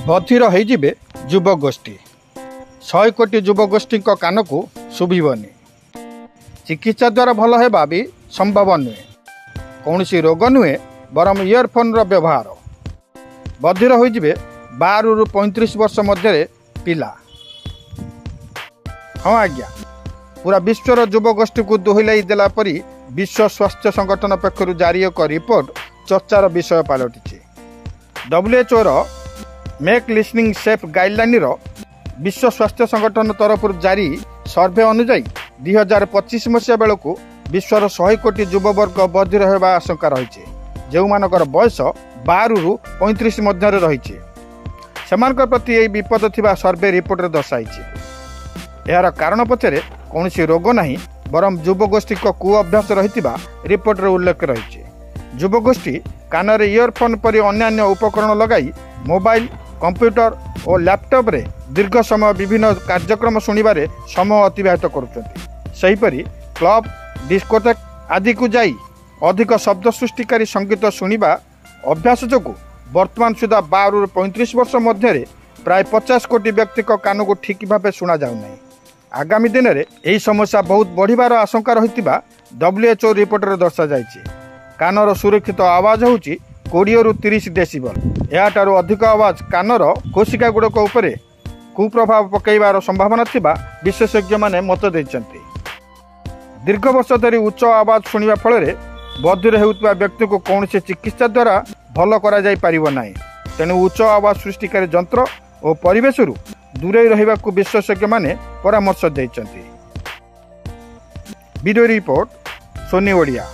बधिर होइजिबे युवगोष्ठी 100 कोटी युवगोष्ठी कान को शुभनी चिकित्सा द्वारा भल हेबा भी संभव नुहे कौन रोग नुहे बरम इयरफोन व्यवहार बधिर होइजिबे 12 रु 35 वर्ष मध्य पिला। हाँ आज्ञा पूरा विश्वर युवगोष्ठी को दोहलाई देला परी विश्व स्वास्थ्य संगठन पक्षर जारी एक रिपोर्ट चर्चार विषय पलटि। WHO रो मेक लिसनिंग सेफ गाइडलाइन रो विश्व स्वास्थ्य संगठन तरफ जारी सर्वे अनुजाई 2025 मसीहा बेलू विश्वर 100 कोटी युववर्ग बधिर होगा आशंका रही जो मानकर बयस 12 रु 35 मध्य रही प्रति यह विपद थिबा सर्वे रिपोर्ट दर्शाई। यार कारण पछरे कौन रोग नहीं बरम युवगोष्ठी को कुअभ्यास रही रिपोर्ट उल्लेख रही। युवगोष्ठी कान रे इयरफोन परि अन्य उपकरण लगाई मोबाइल कंप्यूटर और लैपटॉप रे दीर्घ समय विभिन्न कार्यक्रम शुणिबारे समय अतिबाहित करुछन्ति। क्लब डिस्कोटेक आदि को जाई अधिक शब्द सृष्टिकारी संगीत शुणिबा अभ्यास जो वर्तमान सुधा 12 रु 35 वर्ष मध्य प्राय 50 कोटी व्यक्ति कान को ठीक भाव शुणा जाऊना। आगामी दिन में यही समस्या बहुत बढ़िबार आशंका रही WHO रिपोर्ट दर्शा जाइए। कानर सुरक्षित आवाज हूँ 20 रु 30 डेसिबल। याठार अधिक आवाज कानर कोशिका गुड़क उपरे कुप्रभाव पकईबार संभावना थिबा विशेषज्ञ माने मत देइछन्ति। दीर्घ वर्ष धरी उच्च आवाज शुणिबा फल बधिर हेउतबा व्यक्ति को कौन से चिकित्सा द्वारा भल करा जाई परिबो नाही। तेणु उच्च आवाज सृष्टिकारी यंत्र और परिवेश दूरे रहिबा को विशेषज्ञ माने परामर्श देइछन्ति। Video report Sony Odia.